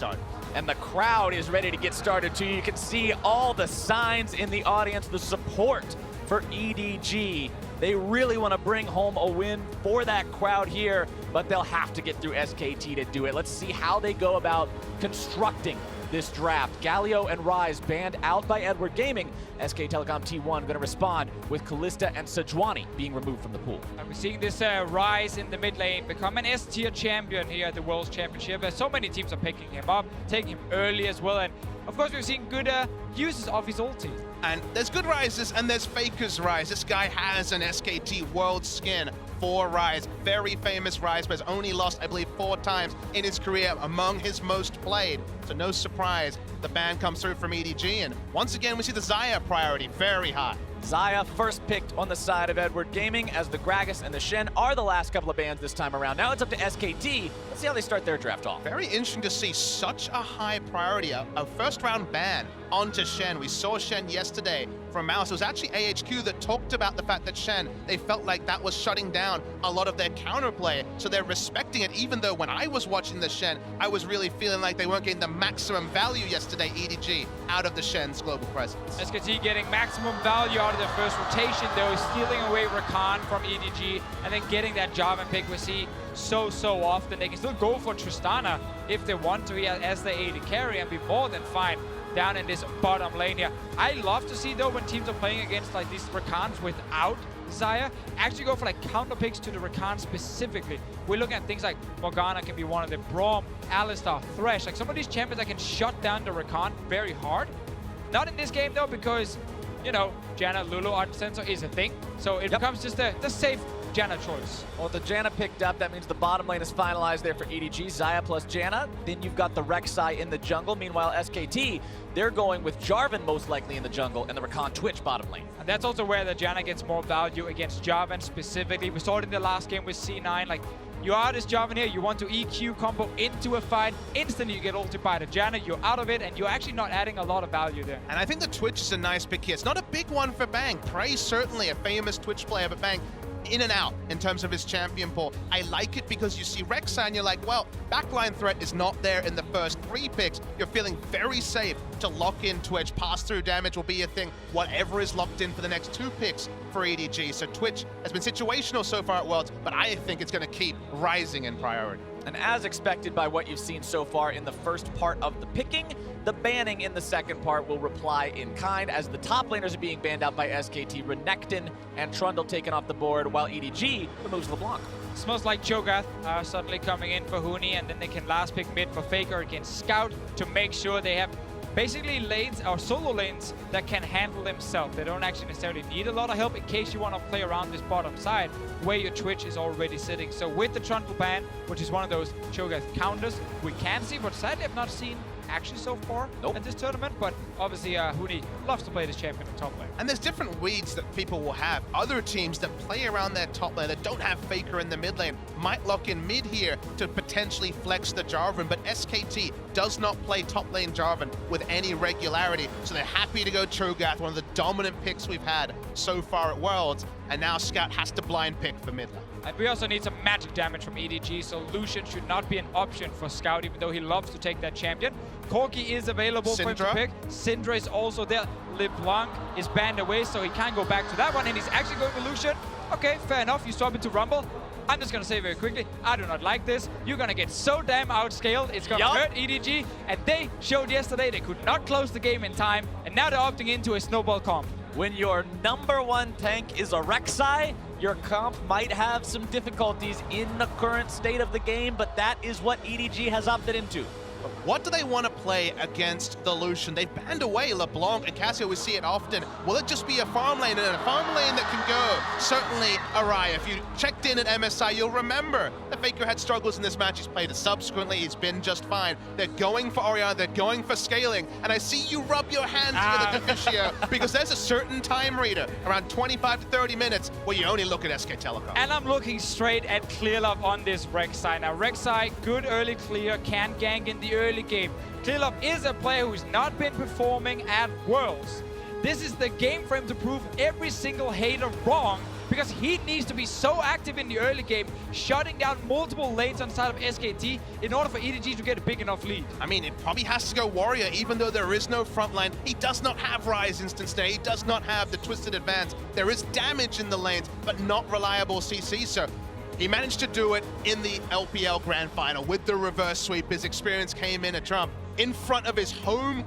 start. And the crowd is ready to get started too. You can see all the signs in the audience, the support for EDG. They really want to bring home a win for that crowd here, but they'll have to get through SKT to do it. Let's see how they go about constructing this draft. Galio and Rise banned out by Edward Gaming. SK Telecom T1 going to respond with Kalista and Sejuani being removed from the pool. And we're seeing this Rise in the mid lane become an S-tier champion here at the World's Championship. So many teams are picking him up, taking him early as well. And of course, we've seen good uses of his ulti. And there's good Rises and there's Faker's Rise. This guy has an SKT World skin for Rise. Very famous Rise, but has only lost, I believe, 4 times in his career, among his most played. So no surprise, the ban comes through from EDG. And once again, we see the Xayah priority very high. Xayah first picked on the side of Edward Gaming, as the Gragas and the Shen are the last couple of bans this time around. Now it's up to SKT. Let's see how they start their draft off. Very interesting to see such a high priority, a first round ban onto Shen. We saw Shen yesterday from Mouse. It was actually AHQ that talked about the fact that Shen, they felt like that was shutting down a lot of their counterplay, so they're respecting it, even though when I was watching the Shen, I was really feeling like they weren't getting the maximum value yesterday, EDG, out of the Shen's global presence. SKT getting maximum value out of their first rotation, though, stealing away Rakan from EDG, and then getting that Jarvan pick we see so often. They can still go for Tristana if they want to here as the AD carry and be more than fine down in this bottom lane here. I love to see, though, when teams are playing against like these Rakans without Xayah, actually go for like counter picks to the Rakan specifically. We're looking at things like Morgana can be one of them, Braum, Alistar, Thresh, like some of these champions that can shut down the Rakan very hard. Not in this game, though, because, you know, Janna Lulu Art Sensor is a thing, so it becomes just the safe Janna choice. Well, the Janna picked up, that means the bottom lane is finalized there for EDG. Xayah plus Janna. Then you've got the Rek'Sai in the jungle. Meanwhile, SKT, they're going with Jarvan most likely in the jungle and the Rakan Twitch bottom lane. And that's also where the Janna gets more value against Jarvan specifically. We saw it in the last game with C9. Like, you are this Jarvan here, you want to EQ combo into a fight, instantly you get ulted by the Janna, you're out of it, and you're actually not adding a lot of value there. And I think the Twitch is a nice pick here. It's not a big one for Bang. Prey certainly a famous Twitch player, but Bang, in and out in terms of his champion pool. I like it because you see Rek'Sai and you're like, well, backline threat is not there in the first 3 picks. You're feeling very safe to lock in Twitch. Pass-through damage will be a thing, whatever is locked in for the next 2 picks for EDG. So Twitch has been situational so far at Worlds, but I think it's going to keep rising in priority. And as expected by what you've seen so far in the first part of the picking, the banning in the second part will reply in kind, as the top laners are being banned out by SKT, Renekton and Trundle taken off the board, while EDG removes LeBlanc. Smells like Cho'Gath suddenly coming in for Huni, and then they can last pick mid for Faker against Scout to make sure they have basically lanes or solo lanes that can handle themselves. They don't actually necessarily need a lot of help in case you want to play around this bottom side where your Twitch is already sitting. So with the Trundle ban, which is one of those Cho'Gath counters, we can see, but sadly I've not seen actually so far at this tournament, but obviously Huni loves to play this champion in top lane. And there's different weeds that people will have. Other teams that play around their top lane that don't have Faker in the mid lane might lock in mid here to potentially flex the Jarvan, but SKT does not play top lane Jarvan with any regularity, so they're happy to go Cho'Gath, one of the dominant picks we've had so far at Worlds, and now Scout has to blind pick for mid lane. And we also need some magic damage from EDG, so Lucian should not be an option for Scout, even though he loves to take that champion. Corki is available for him to pick. Syndra is also there. LeBlanc is banned away, so he can't go back to that one, and he's actually going with Lucian. Okay, fair enough, you swap into Rumble. I'm just going to say very quickly, I do not like this. You're going to get so damn outscaled, it's going to hurt EDG, and they showed yesterday they could not close the game in time, and now they're opting into a snowball comp. When your #1 tank is a Rek'Sai, your comp might have some difficulties in the current state of the game, but that is what EDG has opted into. But what do they want to play against the Lucian? They've banned away LeBlanc and Cassio, we see it often. Will it just be a farm lane, and a farm lane that can go? Certainly Araya. If you checked in at MSI, you'll remember that Faker had struggles in this match. He's played it subsequently, he's been just fine. They're going for Orianna, they're going for scaling, and I see you rub your hands with the Deficio, because there's a certain time reader, around 25 to 30 minutes, where you only look at SK Telecom. And I'm looking straight at Clearlove on this Rek'Sai. Now Rek'Sai, good early clear, can gank in the early game. Clearlove is a player who's not been performing at Worlds. This is the game for him to prove every single hater wrong because he needs to be so active in the early game, shutting down multiple lanes on the side of SKT in order for EDG to get a big enough lead. I mean, it probably has to go Warrior, even though there is no front line. He does not have Rise Instant Stay. He does not have the Twisted Advance. There is damage in the lanes, but not reliable CC, so he managed to do it in the LPL Grand Final with the reverse sweep. His experience came in a trump in front of his home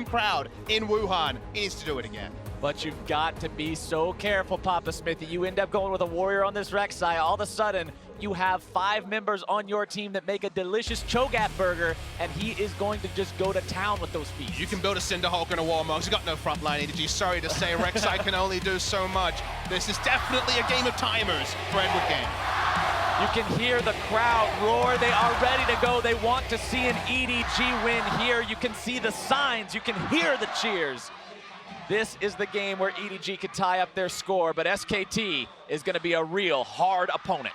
crowd in Wuhan. He needs to do it again. But you've got to be so careful, Papa Smithy. You end up going with a Warrior on this Rek'Sai. All of a sudden, you have 5 members on your team that make a delicious Cho'Gath burger, and he is going to just go to town with those feasts. You can build a Cinderhulk and a Warmog. He's got no front line EDG. Sorry to say, Rek'Sai can only do so much. This is definitely a game of timers for Edward Game. You can hear the crowd roar. They are ready to go. They want to see an EDG win here. You can see the signs. You can hear the cheers. This is the game where EDG could tie up their score, but SKT is going to be a real hard opponent.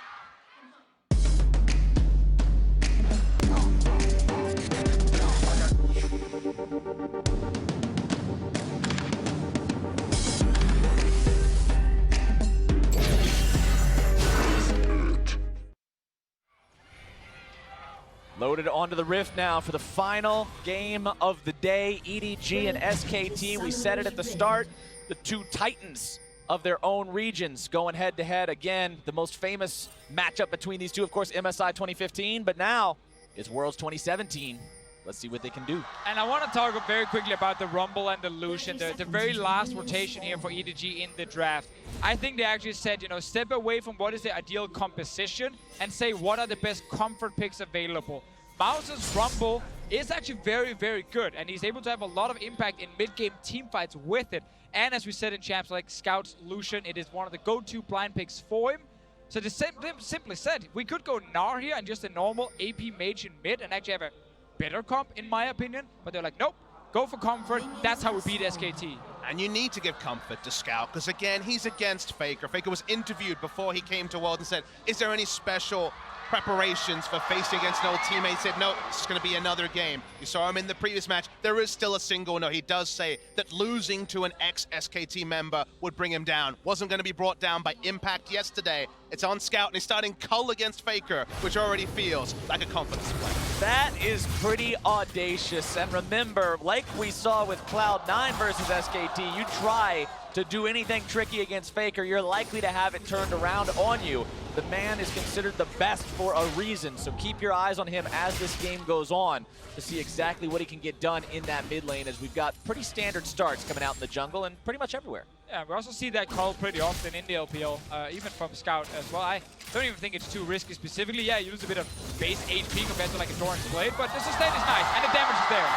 Loaded onto the Rift now for the final game of the day. EDG and SKT, we said it at the start, the 2 titans of their own regions going head to head. Again, the most famous matchup between these two, of course, MSI 2015, but now it's Worlds 2017. Let's see what they can do. And I want to talk very quickly about the Rumble and the Lucian, the very last rotation here for EDG in the draft. I think they actually said, you know, step away from what is the ideal composition and say what are the best comfort picks available. Mouse's Rumble is actually very, very good, and he's able to have a lot of impact in mid-game teamfights with it. And as we said in champs like Scout's Lucian, it is one of the go-to blind picks for him. So they simply said, we could go Gnar here and just a normal AP mage in mid and actually have a better comp, in my opinion. But they're like, nope, go for comfort. That's how we beat SKT. And you need to give comfort to Scout, because again, he's against Faker. Faker was interviewed before he came to World and said, is there any special preparations for facing against an old teammate? He said, no, it's going to be another game. You saw him in the previous match. There is still a single no. He does say that losing to an ex-SKT member would bring him down. Wasn't going to be brought down by Impact yesterday. It's on Scout, and he's starting Cull against Faker, which already feels like a confidence play. That is pretty audacious. And remember, like we saw with Cloud9 versus SKT, you try to do anything tricky against Faker, you're likely to have it turned around on you. The man is considered the best for a reason, so keep your eyes on him as this game goes on to see exactly what he can get done in that mid lane, as we've got pretty standard starts coming out in the jungle and pretty much everywhere. Yeah, we also see that call pretty often in the LPL, even from Scout as well. I don't even think it's too risky specifically. Yeah, you lose a bit of base HP compared to like a Doran's Blade, but the sustain is nice, and the damage is there.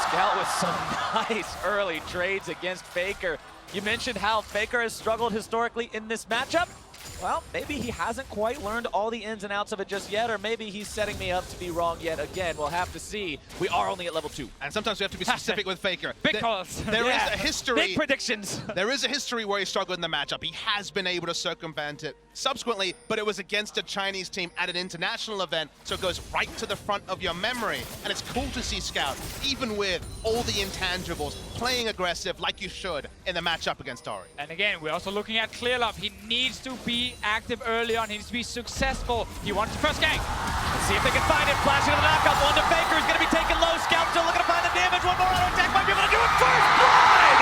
Scout with some nice early trades against Faker. You mentioned how Faker has struggled historically in this matchup. Well, maybe he hasn't quite learned all the ins and outs of it just yet, or maybe he's setting me up to be wrong yet again. We'll have to see. We are only at level 2. And sometimes we have to be specific with Faker. Big calls. There is a history. Big predictions. There is a history where he struggled in the matchup. He has been able to circumvent it subsequently, but it was against a Chinese team at an international event, so it goes right to the front of your memory. And it's cool to see Scout, even with all the intangibles, playing aggressive like you should in the matchup against Ori. And again, we're also looking at Clearlove. He needs to be active early on. He needs to be successful. He wants the first gank. Let's see if they can find it. Flashing to the knockup. One to Faker. He's going to be taken low. Scout still looking to find the damage. One more auto attack might be able to do it. First blood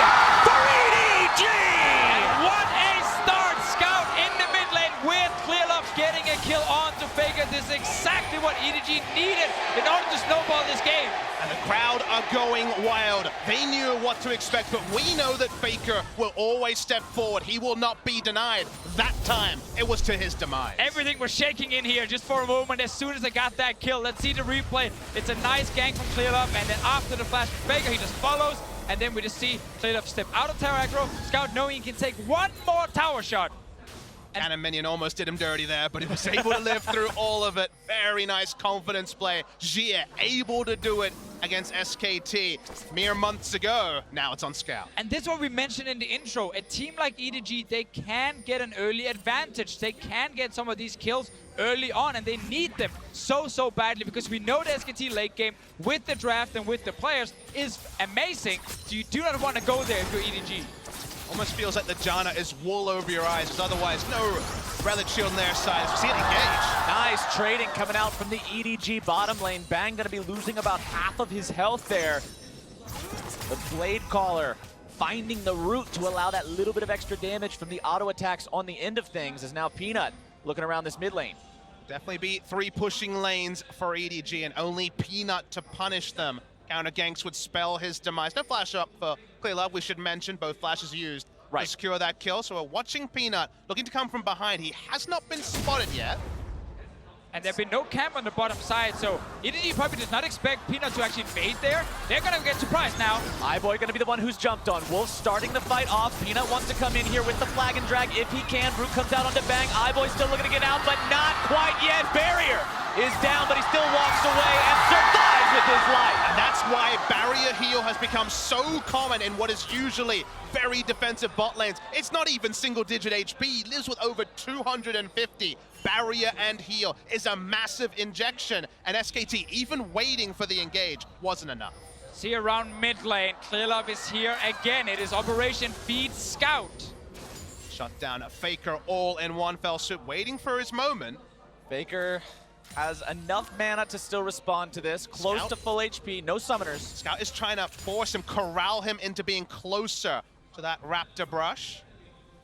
for EDG! And what a start. Scout in the mid lane with Clearlove getting a kill on to Faker. This is exactly what EDG needed in order to snowball this game. And the crowd are going wild. They knew what to expect, but we know that Faker will always step forward. He will not be denied. That time, it was to his demise. Everything was shaking in here just for a moment as soon as I got that kill. Let's see the replay. It's a nice gank from Clearlove, and then after the flash from Faker, he just follows, and then we just see Clearlove step out of tower aggro. Scout knowing he can take one more tower shot. Cannon Minion almost did him dirty there, but he was able to live through all of it. Very nice confidence play. Jia able to do it against SKT mere months ago. Now it's on Scout. And this is what we mentioned in the intro. A team like EDG, they can get an early advantage. They can get some of these kills early on, and they need them so badly, because we know the SKT late game with the draft and with the players is amazing. So you do not want to go there if you're EDG. Almost feels like the Janna is wool over your eyes, because otherwise no relic shield on their side. We see it engage. Nice trading coming out from the EDG bottom lane. Bang gonna be losing about half of his health there. The Blade Caller finding the root to allow that little bit of extra damage from the auto attacks on the end of things, as now Peanut looking around this mid lane. Definitely beat 3 pushing lanes for EDG, and only Peanut to punish them. Counter ganks would spell his demise. No flash up for Clearlove, we should mention. Both flashes used to secure that kill. So we're watching Peanut, looking to come from behind. He has not been spotted yet. And there've been no camp on the bottom side, so EDG probably does not expect Peanut to actually invade there. They're gonna get surprised now. iBoy gonna be the one who's jumped on. Wolf starting the fight off. Peanut wants to come in here with the flag and drag if he can. Brute comes out onto Bang. iBoy still looking to get out, but not quite yet. Barrier is down, but he still walks away and survives with his life. And that's why barrier heal has become so common in what is usually very defensive bot lanes. It's not even single-digit HP. He lives with over 250. Barrier and heal is a massive injection, and SKT, even waiting for the engage, wasn't enough. See around mid lane, Clearlove is here again. It is Operation Feed Scout. Shut down a Faker all in one fell swoop, waiting for his moment. Faker has enough mana to still respond to this. Close Scout. to full HP, no summoners. Scout is trying to force him, corral him into being closer to that Raptor brush.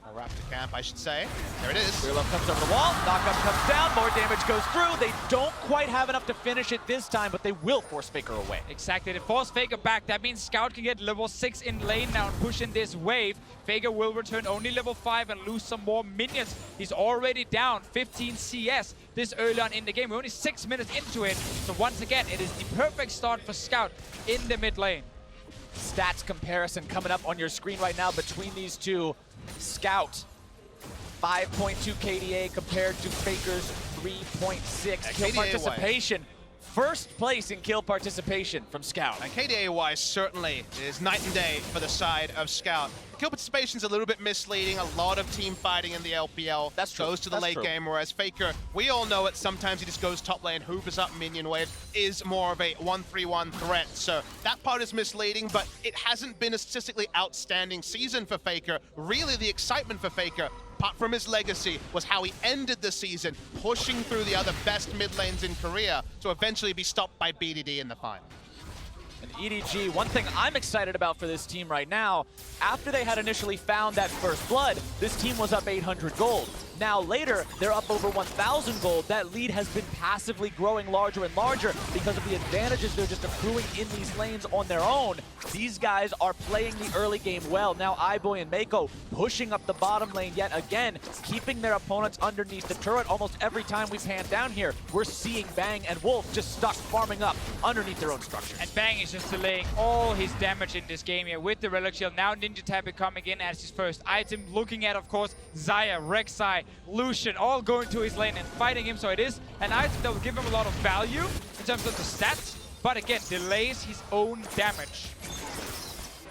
Or Raptor camp, I should say. There it is. Clearlove comes over the wall, knockup comes down, more damage goes through. They don't quite have enough to finish it this time, but they will force Faker away. Exactly, they force Faker back. That means Scout can get level 6 in lane now and push in this wave. Faker will return only level 5 and lose some more minions. He's already down 15 CS this early on in the game. We're only 6 minutes into it. So once again, it is the perfect start for Scout in the mid lane. Stats comparison coming up on your screen right now between these two. Scout, 5.2 KDA compared to Faker's 3.6. Kill KDA participation. First place in kill participation from Scout. And KDA-wise certainly is night and day for the side of Scout. Kill participation's a little bit misleading. A lot of team fighting in the LPL. That's true. Goes to the late game, whereas Faker, we all know it, sometimes he just goes top lane, hoovers up minion wave, is more of a 1-3-1 threat. So that part is misleading, but it hasn't been a statistically outstanding season for Faker. Really the excitement for Faker, apart from his legacy, was how he ended the season, pushing through the other best mid lanes in Korea to eventually be stopped by BDD in the final. And EDG, one thing I'm excited about for this team right now, after they had initially found that first blood, this team was up 800 gold. Now later, they're up over 1,000 gold. That lead has been passively growing larger and larger because of the advantages they're just accruing in these lanes on their own. These guys are playing the early game well. Now iBoy and Mako pushing up the bottom lane yet again, keeping their opponents underneath the turret. Almost every time we pan down here, we're seeing Bang and Wolf just stuck farming up underneath their own structures. And Bang is just delaying all his damage in this game here with the Relic Shield. Now Ninja Tabby coming in as his first item. Looking at, of course, Xayah, Rek'Sai, Lucian, all going to his lane and fighting him. So it is an item that will give him a lot of value in terms of the stats, but again, delays his own damage.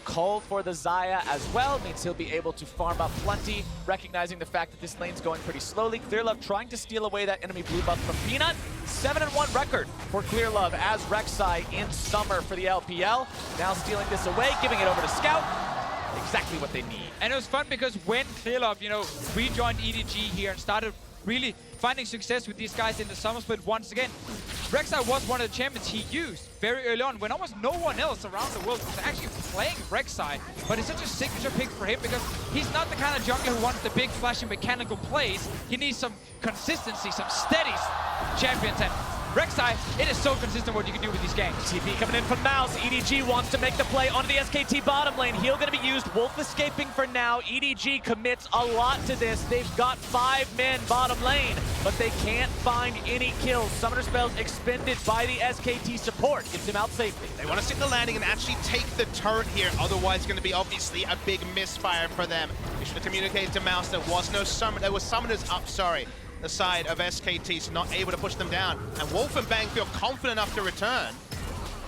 Call for the Xayah as well means he'll be able to farm up plenty, recognizing the fact that this lane's going pretty slowly. Clearlove trying to steal away that enemy blue buff from Peanut. 7-1 record for Clearlove as Rek'Sai in summer for the LPL. Now stealing this away, giving it over to Scout. Exactly what they need. And it was fun because when Clearlove, rejoined EDG here and started really finding success with these guys in the summer split once again, Rek'Sai was one of the champions he used very early on when almost no one else around the world was actually playing Rek'Sai. But it's such a signature pick for him because he's not the kind of jungler who wants the big flashy mechanical plays. He needs some consistency, some steady champions. And Rek'Sai, it is so consistent what you can do with these games. TP coming in from Mouse. EDG wants to make the play onto the SKT bottom lane. Heal going to be used. Wolf escaping for now. EDG commits a lot to this. They've got 5 men bottom lane, but they can't find any kills. Summoner spells expended by the SKT support. Gets him out safely. They want to stick the landing and actually take the turret here. Otherwise, it's going to be obviously a big misfire for them. We should have communicated to Mouse there was no summon. There was summoners up, sorry. The side of SKT, so not able to push them down. And Wolf and Bang feel confident enough to return.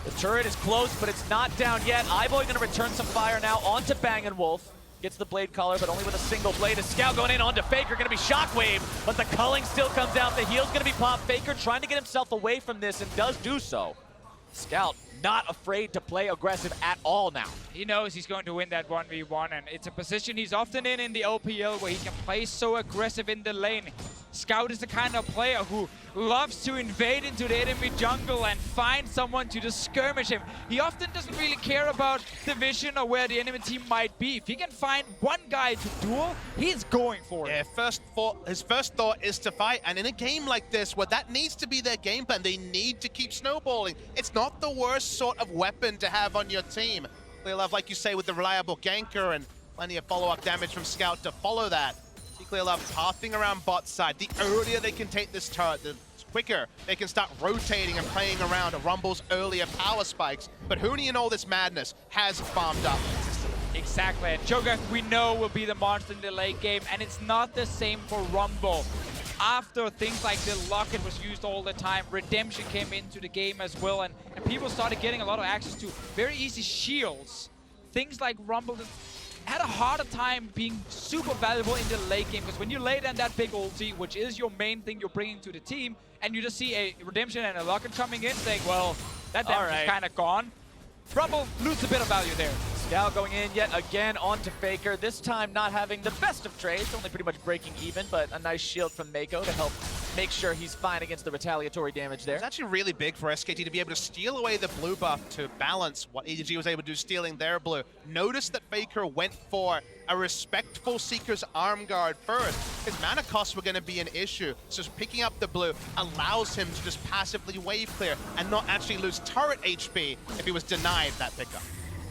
The turret is close, but it's not down yet. iBoy going to return some fire now onto Bang and Wolf. Gets the blade collar, but only with a single blade. A Scout going in onto Faker, going to be Shockwave, but the culling still comes out. The heal's going to be popped. Faker trying to get himself away from this and does do so. Scout not afraid to play aggressive at all now. He knows he's going to win that 1v1, and it's a position he's often in the OPL where he can play so aggressive in the lane. Scout is the kind of player who loves to invade into the enemy jungle and find someone to just skirmish him. He often doesn't really care about the vision or where the enemy team might be. If he can find one guy to duel, he's going for it. Yeah, his first thought is to fight, and in a game like this where that needs to be their game plan, they need to keep snowballing. It's not the worst sort of weapon to have on your team. Clearlove, like you say, with the reliable ganker and plenty of follow-up damage from Scout to follow that. Clearlove pathing around bot side. The earlier they can take this turret, the quicker they can start rotating and playing around Rumble's earlier power spikes. But Huni in all this madness has farmed up consistently. Exactly, and Cho'Gath we know will be the monster in the late game, and it's not the same for Rumble. After things like the Locket was used all the time, Redemption came into the game as well, and people started getting a lot of access to very easy shields. Things like Rumble had a harder time being super valuable in the late game, because when you lay down that big ulti, which is your main thing you're bringing to the team, and you just see a Redemption and a Locket coming in saying, well, that damage is kind of gone, Rumble loses a bit of value there. Scout going in yet again onto Faker, this time not having the best of trades, only pretty much breaking even, but a nice shield from Mako to help make sure he's fine against the retaliatory damage there. It's actually really big for SKT to be able to steal away the blue buff to balance what EDG was able to do stealing their blue. Notice that Faker went for a respectful Seeker's arm guard first. His mana costs were going to be an issue, so picking up the blue allows him to just passively wave clear and not actually lose turret HP if he was denied that pickup.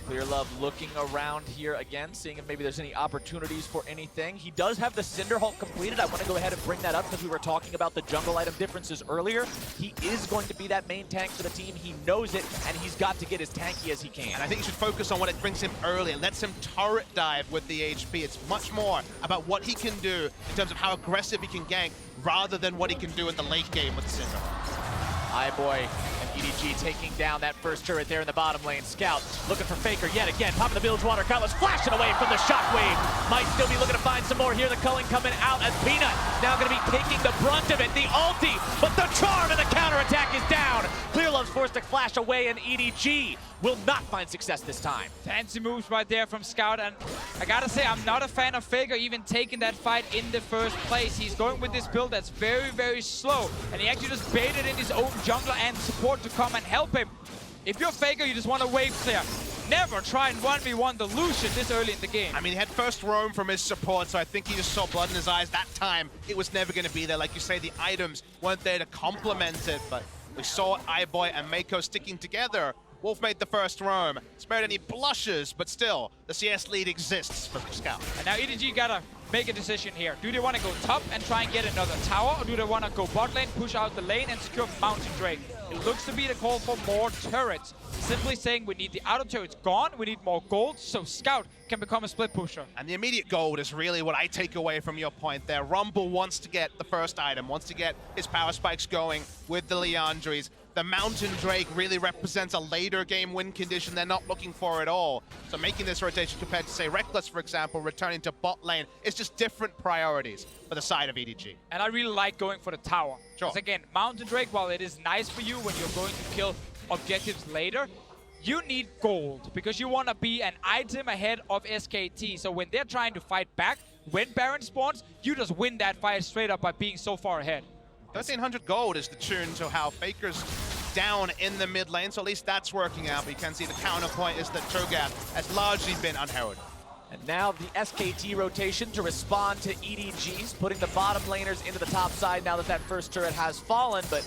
Clearlove looking around here again, seeing if maybe there's any opportunities for anything. He does have the Cinder Hulk completed. I want to go ahead and bring that up because we were talking about the jungle item differences earlier. He is going to be that main tank for the team. He knows it, and he's got to get as tanky as he can. And I think he should focus on what it brings him early. It lets him turret dive with the HP. It's much more about what he can do in terms of how aggressive he can gank rather than what he can do in the late game with the Cinder Hulk. Boy. EDG taking down that first turret there in the bottom lane. Scout looking for Faker yet again. Popping the Bilgewater Cutlass, flashing away from the shockwave. Might still be looking to find some more here. The culling coming out as Peanut now going to be taking the brunt of it. The ulti, but the charm and the counterattack is down. Clearlove's forced to flash away, and EDG will not find success this time. Fancy moves right there from Scout, and I gotta say, I'm not a fan of Faker even taking that fight in the first place. He's going with this build that's very, very slow, and he actually just baited in his own jungler and support to come and help him. If you're Faker, you just want to wave clear. Never try and 1v1 the Lucian this early in the game. I mean, he had first roam from his support, so I think he just saw blood in his eyes. That time, it was never going to be there. Like you say, the items weren't there to complement it, but we saw Boy and Mako sticking together. Wolf made the first roam, spared any blushes, but still, the CS lead exists for Scout. And now EDG gotta make a decision here. Do they want to go top and try and get another tower, or do they want to go bot lane, push out the lane, and secure Mountain Drake? It looks to be the call for more turrets. Simply saying we need the outer turrets gone, we need more gold, so Scout can become a split pusher. And the immediate gold is really what I take away from your point there. Rumble wants to get the first item, wants to get his power spikes going with the Liandry's. The Mountain Drake really represents a later game win condition they're not looking for at all. So making this rotation compared to, say, Reckless, for example, returning to bot lane, is just different priorities for the side of EDG. And I really like going for the tower. Sure. Because again, Mountain Drake, while it is nice for you when you're going to kill objectives later, you need gold because you want to be an item ahead of SKT. So when they're trying to fight back, when Baron spawns, you just win that fight straight up by being so far ahead. 1300 gold is the tune to how Faker's down in the mid lane, so at least that's working out. But you can see the counterpoint is that Cho'Gath has largely been unheralded. And now the SKT rotation to respond to EDG's, putting the bottom laners into the top side now that that first turret has fallen. But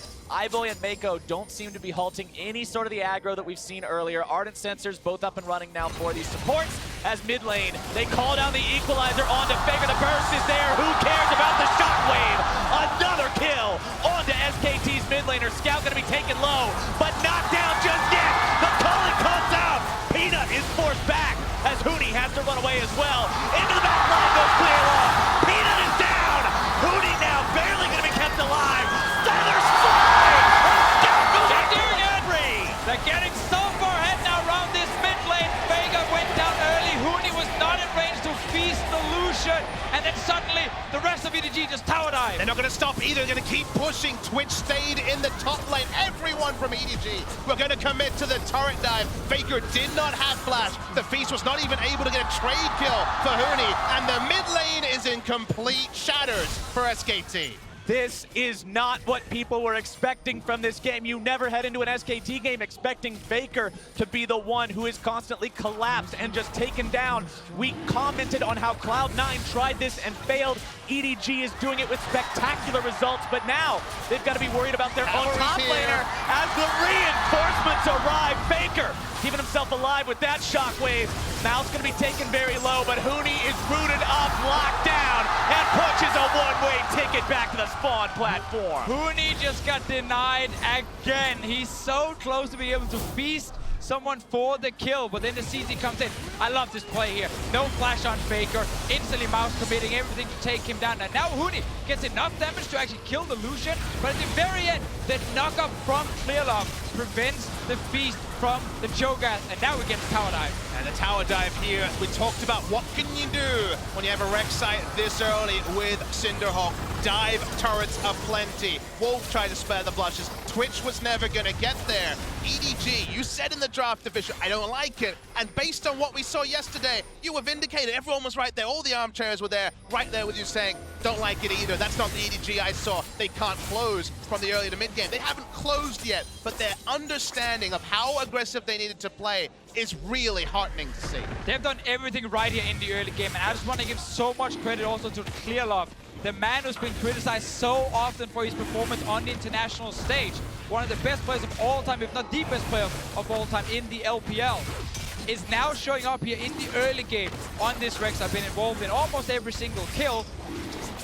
Boy and Mako don't seem to be halting any sort of the aggro that we've seen earlier. Ardent Sensors both up and running now for these supports. As mid lane, they call down the equalizer onto Faker. The burst is there. Who cares about the shockwave? Another kill onto SKT's mid laner. Scout going to be taken low, but not down just yet. The culling comes out. Peanut is forced back as Huni has to run away as well. Into the back line goes Clearlove. Peanut is down. Huni now barely going to be kept alive. Feathers fly. Scout goes They're doing it. free. They're getting so far ahead now around this mid lane. Vega went down early. Huni was not in range to feast the Lucian. And then suddenly the rest of EDG just tower dive. They're not going to stop either. They're going to keep pushing. Twitch stayed in the top lane. Everyone from EDG were going to commit to the turret dive. Faker did not have flash. The Feast was not even able to get a trade kill for Huni. And the mid lane is in complete shatters for SKT. This is not what people were expecting from this game. You never head into an SKT game expecting Faker to be the one who is constantly collapsed and just taken down. We commented on how Cloud9 tried this and failed. EDG is doing it with spectacular results, but now they've got to be worried about their own top laner as the reinforcements arrive. Faker keeping himself alive with that shockwave. Mouth's going to be taken very low, but Huni is rooted up, locked down, and pushes a one-way ticket back to the spawn platform. Huni just got denied again. He's so close to be able to feast someone for the kill, but then the CZ comes in. I love this play here. No flash on Faker. Instantly Mouse committing everything to take him down. And now Huni gets enough damage to actually kill the Lucian, but at the very end, the knockup from Clearlock prevents the feast from the Cho'Gath, and now we get the tower dive. And the tower dive here, we talked about what can you do when you have a wreck site this early with Cinderhawk. Dive turrets aplenty. Wolf tried to spare the blushes. Twitch was never gonna get there. EDG, you said in the draft division, I don't like it. And based on what we saw yesterday, you were vindicated. Everyone was right there. All the armchairs were there, right there with you saying, don't like it either. That's not the EDG I saw. They can't close from the early to mid game. They haven't closed yet, but their understanding of how aggressive they needed to play is really heartening to see. They've done everything right here in the early game, and I just want to give so much credit also to Clearlock, the man who's been criticized so often for his performance on the international stage. One of the best players of all time, if not the best player of all time in the LPL, is now showing up here in the early game on this Rex. I've been involved in almost every single kill.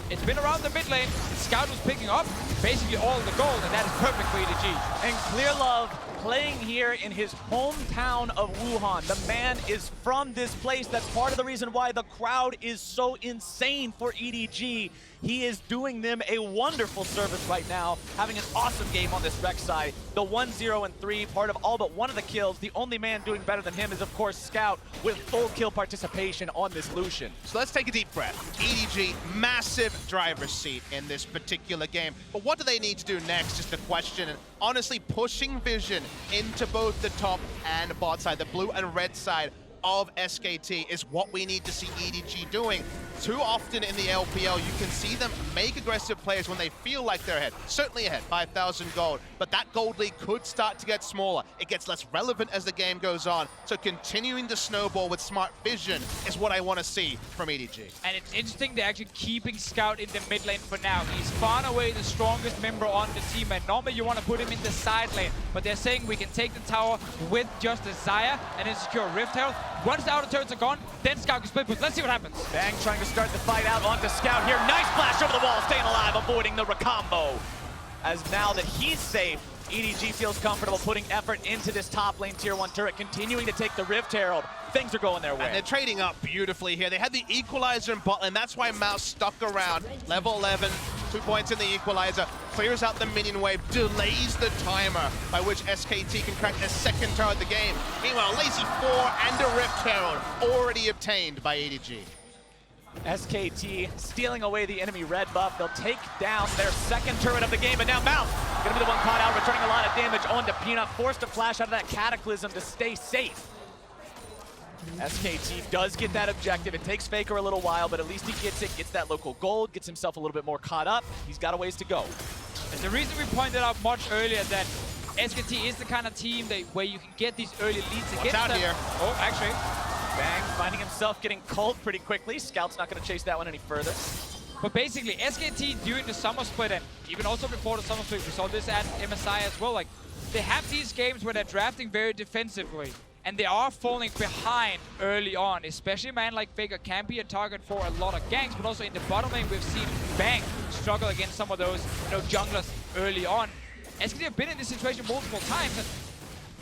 It's been around the mid lane. Scout was picking up basically all the gold, and that is perfect for EDG. And Clearlove playing here in his hometown of Wuhan. The man is from this place. That's part of the reason why the crowd is so insane for EDG. He is doing them a wonderful service right now, having an awesome game on this Rex side. The 1-0-3, part of all but one of the kills. The only man doing better than him is, of course, Scout, with full kill participation on this Lucian. So let's take a deep breath. EDG, massive driver's seat in this particular game. But what do they need to do next? Just a question. And honestly, pushing Vision into both the top and bot side, the blue and red side of SKT, is what we need to see EDG doing. Too often in the LPL, you can see them make aggressive plays when they feel like they're ahead. Certainly ahead, 5,000 gold, but that gold lead could start to get smaller. It gets less relevant as the game goes on. So continuing to snowball with smart vision is what I want to see from EDG. And it's interesting they're actually keeping Scout in the mid lane for now. He's far and away the strongest member on the team, and normally you want to put him in the side lane, but they're saying we can take the tower with just a Xayah and then secure Rift Herald. Once the outer turrets are gone, then Scout can split push. Let's see what happens. Bang trying to start the fight out onto Scout here. Nice flash over the wall, staying alive, avoiding the recombo. As now that he's safe, EDG feels comfortable putting effort into this top lane tier 1 turret, continuing to take the Rift Herald. Things are going their way. And they're trading up beautifully here. They had the equalizer in bot lane. That's why Mouse stuck around. Level 11, 2 points in the equalizer. Clears out the minion wave, delays the timer by which SKT can crack their second turret of the game. Meanwhile, Lazy 4 and a Rift Herald already obtained by EDG. SKT stealing away the enemy red buff. They'll take down their second turret of the game, and now Mouth gonna be the one caught out, returning a lot of damage onto Peanut, forced to flash out of that Cataclysm to stay safe. SKT does get that objective. It takes Faker a little while, but at least he gets it, gets that local gold, gets himself a little bit more caught up. He's got a ways to go. And the reason we pointed out much earlier that SKT is the kind of team where you can get these early leads against out them. here. Oh, actually. Bang, finding himself getting culled pretty quickly. Scout's not going to chase that one any further. But basically, SKT during the summer split, and even also before the summer split, we saw this at MSI as well, like, they have these games where they're drafting very defensively, and they are falling behind early on, especially a man like Faker can be a target for a lot of ganks, but also in the bottom lane, we've seen Bang struggle against some of those, junglers early on. SKT have been in this situation multiple times, and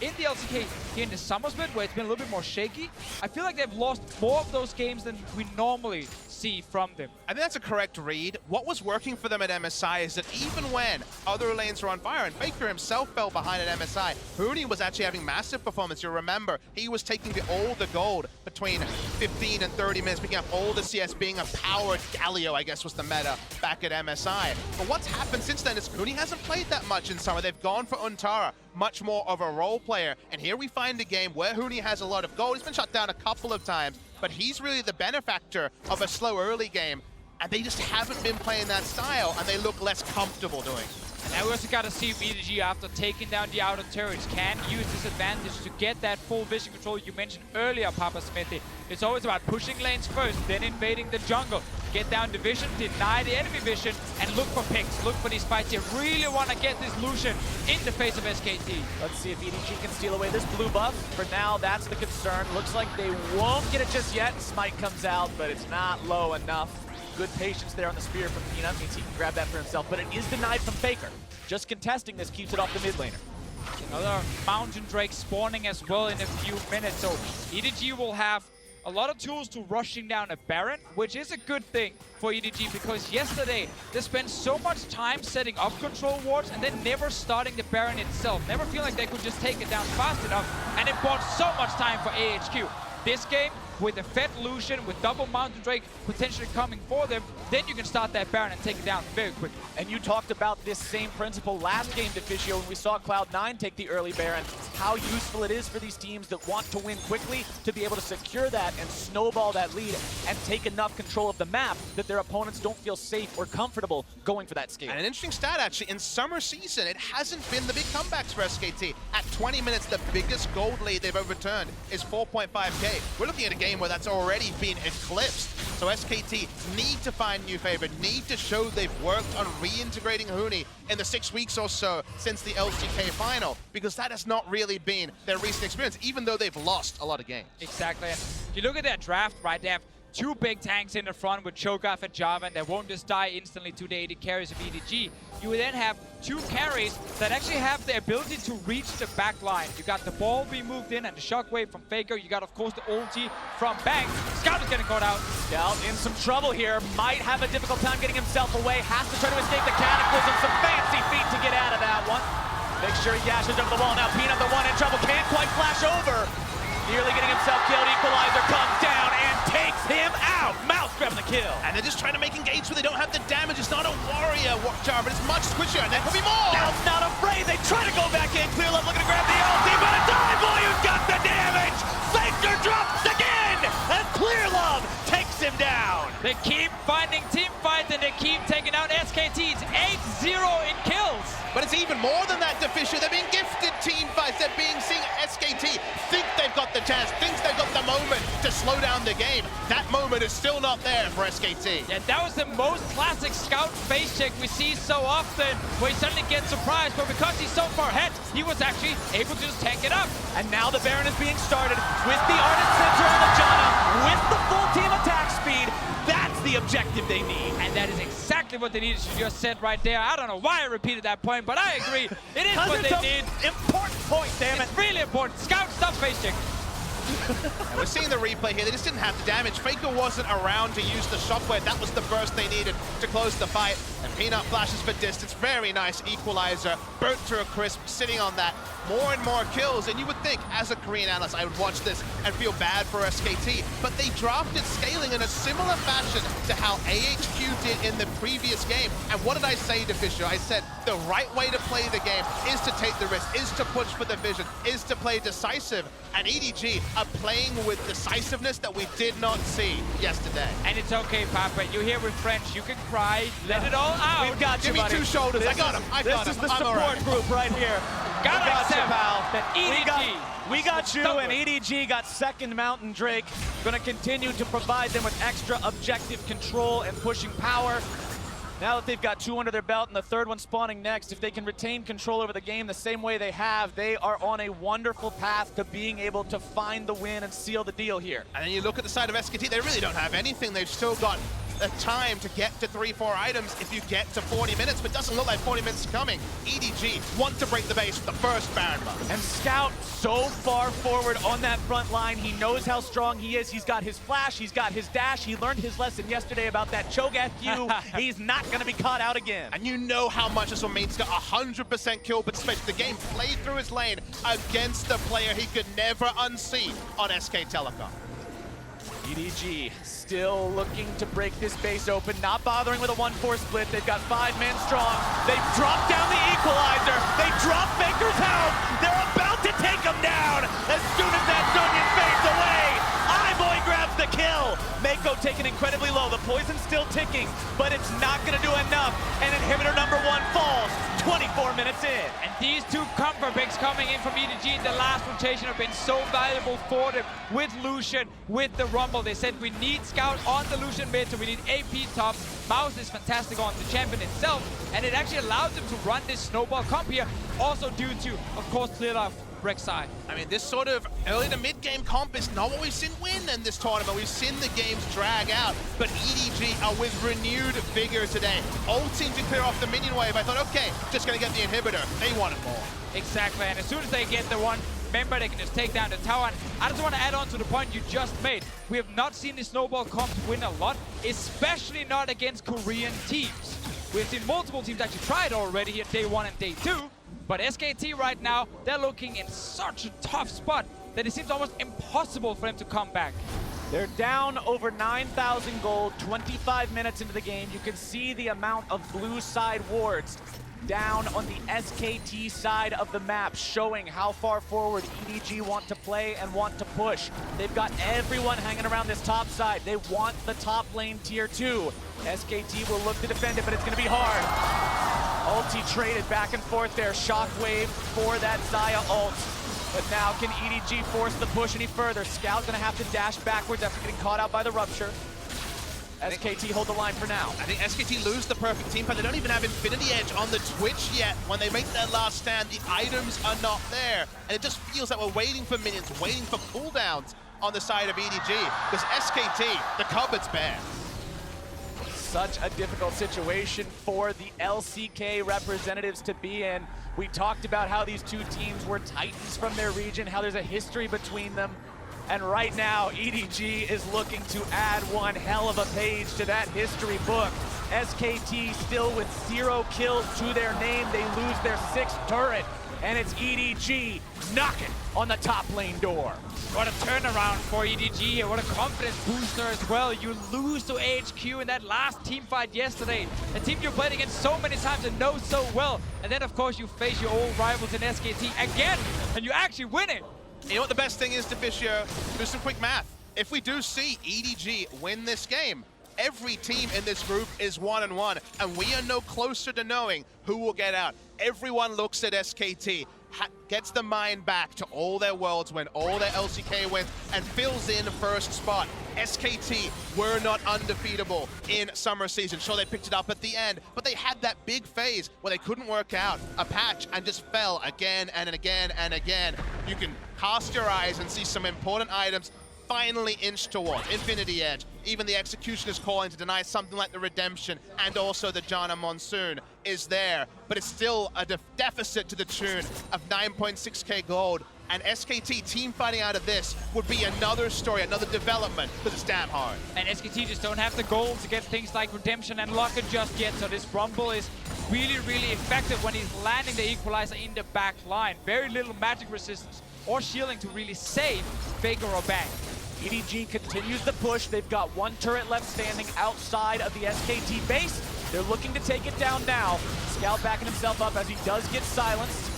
in the LCK here in the summer split, where it's been a little bit more shaky, I feel like they've lost more of those games than we normally see from them. I think that's a correct read. What was working for them at MSI is that even when other lanes were on fire, and Faker himself fell behind at MSI, Huni was actually having massive performance. You remember, he was taking all the gold between 15 and 30 minutes, picking up all the CS, being a powered Galio, I guess was the meta back at MSI. But what's happened since then is Huni hasn't played that much in summer. They've gone for Untara, much more of a role player. And here we find a game where Huni has a lot of gold. He's been shut down a couple of times, but he's really the benefactor of a slow early game. And they just haven't been playing that style, and they look less comfortable doing. And now we also got to see if EDG, after taking down the outer turrets, can use this advantage to get that full vision control you mentioned earlier, Papa Smithy. It's always about pushing lanes first, then invading the jungle. Get down the vision, deny the enemy vision, and look for picks. Look for these fights. You really want to get this Lucian in the face of SKT. Let's see if EDG can steal away this blue buff. For now, that's the concern. Looks like they won't get it just yet. Smite comes out, but it's not low enough. Good patience there on the spear from Peanut. Means he can grab that for himself, but it is denied from Faker. Just contesting this keeps it off the mid laner. Another Mountain Drake spawning as well in a few minutes. So EDG will have a lot of tools to rushing down a Baron, which is a good thing for EDG, because yesterday they spent so much time setting up control wards and then never starting the Baron itself. Never feel like they could just take it down fast enough, and it bought so much time for AHQ. This game, with a Fed Lucian, with double Mountain Drake potentially coming for them, then you can start that Baron and take it down very quickly. And you talked about this same principle last game, Deficio, when we saw Cloud9 take the early Baron, how useful it is for these teams that want to win quickly to be able to secure that and snowball that lead and take enough control of the map that their opponents don't feel safe or comfortable going for that scale. And an interesting stat, actually, in summer season, it hasn't been the big comebacks for SKT. At 20 minutes, the biggest gold lead they've overturned is 4.5k. We're looking at a game where that's already been eclipsed. So SKT need to find new favor, need to show they've worked on reintegrating Huni in the 6 weeks or so since the LCK final, because that has not really been their recent experience, even though they've lost a lot of games. Exactly. If you look at that draft, right, they have two big tanks in the front with Cho'Gath and Java that won't just die instantly to the AD carries of EDG. You then have two carries that actually have the ability to reach the back line. You got the ball being moved in and the shockwave from Faker. You got, of course, the ulti from Bang. Scout is getting caught out. Scout in some trouble here. Might have a difficult time getting himself away. Has to try to escape the cataclysm. Some fancy feet to get out of that one. Make sure he dashes over the wall. Now Peanut, the one in trouble, can't quite flash over. Nearly getting himself killed. Equalizer comes down and takes him out. Mouse grabbing the kill. And they're just trying to make engage where they don't have the damage. It's not a warrior jar, but it's much squishier, and there could be more. Now's not afraid. They try to go back in. Clear Love looking to grab the ulti, but a dive boy who's got the damage. Faker drops again, and Clear Love takes him down. They keep finding team fights and they keep taking out SKT. It's 8-0 in kills. But it's even more than that, Deficio. They're being gifted team fights. They're being seeing SKT think they've got the chance, thinks they've got the moment to slow down the game. That moment is still not there for SKT. Yeah, that was the most classic Scout face check we see so often, where he suddenly gets surprised, but because he's so far ahead, he was actually able to just tank it up. And now the Baron is being started with the Ardent Center on the Janna, with the full team attack speed. That's the objective they need. And that is exactly what they needed. You just said right there. I don't know why I repeated that point, but I agree. It is what they need. Important point, damn it. It's really important. Scout, stop face check. And we're seeing the replay here. They just didn't have the damage. Faker wasn't around to use the shockwave. That was the burst they needed to close the fight. And Peanut flashes for distance. Very nice equalizer. Burnt to a crisp, sitting on that. More and more kills. And you would think, as a Korean analyst, I would watch this and feel bad for SKT. But they drafted scaling in a similar fashion to how AHQ did in the previous game. And what did I say to Fisher? I said the right way to play the game is to take the risk, is to push for the vision, is to play decisive. And EDG are playing with decisiveness that we did not see yesterday. And it's okay, Papa. You're here with friends. You can cry. Let it all out. We've got you, Give me buddy. 2 shoulders. I got him. I got him. This is the I'm support all right. group right here. Gotta We got you, accept pal. that EDG We got you, stubborn. and EDG got second Mountain Drake. Going to continue to provide them with extra objective control and pushing power. Now that they've got 2 under their belt and the third one spawning next, if they can retain control over the game the same way they have, they are on a wonderful path to being able to find the win and seal the deal here. And then you look at the side of SKT, they really don't have anything. They've still got the time to get to 3-4 items if you get to 40 minutes, but doesn't look like 40 minutes is coming. EDG want to break the base with the first Baron buff. And Scout so far forward on that front line. He knows how strong he is. He's got his flash, he's got his dash. He learned his lesson yesterday about that Cho'Gath Q. He's not going to be caught out again. And you know how much this will mean. He's got 100% kill participation. The game played through his lane against the player he could never unsee on SK Telecom. EDG still looking to break this base open, not bothering with a 1-4 split. They've got 5 men strong. They've dropped down the equalizer. They drop Faker's helm. They're about to take him down. As soon as that Zonian fades away, iBoy grabs the kill. Mako taken incredibly low. The poison's still ticking, but it's not going to do enough. And inhibitor number 1 falls 24 minutes in. And these 2 comfort picks coming in from EDG in the last rotation have been so valuable for them with Lucian, with the Rumble. They said we need Scout on the Lucian mid, so we need AP top. Mouse is fantastic on the champion itself, and it actually allows them to run this snowball comp here, also due to, of course, clear off Rek'Sai. I mean, this sort of early to mid-game comp is not what we've seen win in this tournament. We've seen the games drag out, but EDG are with renewed vigor today. Ulting to clear off the minion wave. I thought, okay, just gonna get the inhibitor. They wanted more. Exactly, and as soon as they get the one, remember, they can just take down the tower. And I just want to add on to the point you just made. We have not seen the snowball comps win a lot, especially not against Korean teams. We've seen multiple teams actually try it already here, day 1 and day 2. But SKT right now, they're looking in such a tough spot that it seems almost impossible for them to come back. They're down over 9,000 gold, 25 minutes into the game. You can see the amount of blue side wards down on the SKT side of the map, showing how far forward EDG want to play and want to push. They've got everyone hanging around this top side. They want the top lane tier 2. SKT will look to defend it, but it's going to be hard. Ulti traded back and forth there. Shockwave for that Xayah ult. But now can EDG force the push any further? Scout going to have to dash backwards after getting caught out by the Rupture. SKT hold the line for now. I think SKT lose the perfect team, but they don't even have Infinity Edge on the Twitch yet. When they make their last stand, the items are not there. And it just feels like we're waiting for minions, waiting for cooldowns on the side of EDG. Because SKT, the cupboard's bare. Such a difficult situation for the LCK representatives to be in. We talked about how these 2 teams were titans from their region, how there's a history between them. And right now, EDG is looking to add one hell of a page to that history book. SKT still with 0 kills to their name. They lose their 6th turret, and it's EDG knocking on the top lane door. What a turnaround for EDG here. What a confidence booster as well. You lose to AHQ in that last team fight yesterday. A team you played against so many times and know so well. And then, of course, you face your old rivals in SKT again, and you actually win it. You know what the best thing is, Deficio? Do some quick math. If we do see EDG win this game, every team in this group is 1-1, and we are no closer to knowing who will get out. Everyone looks at SKT, gets the mind back to all their worlds win, all their LCK wins, and fills in first spot. SKT were not undefeatable in summer season. Sure, they picked it up at the end, but they had that big phase where they couldn't work out a patch and just fell again and again and again. You can cast your eyes and see some important items finally inch towards Infinity Edge. Even the Executioner's calling to deny something like the Redemption, and also the Janna Monsoon is there, but it's still a deficit to the tune of 9.6k gold. And SKT team fighting out of this would be another story, another development, because it's damn hard. And SKT just don't have the gold to get things like Redemption and Locket just yet, so this Rumble is really, really effective when he's landing the Equalizer in the back line. Very little magic resistance or shielding to really save Faker or Bang. EDG continues the push. They've got 1 turret left standing outside of the SKT base. They're looking to take it down now. Scout backing himself up as he does get silenced.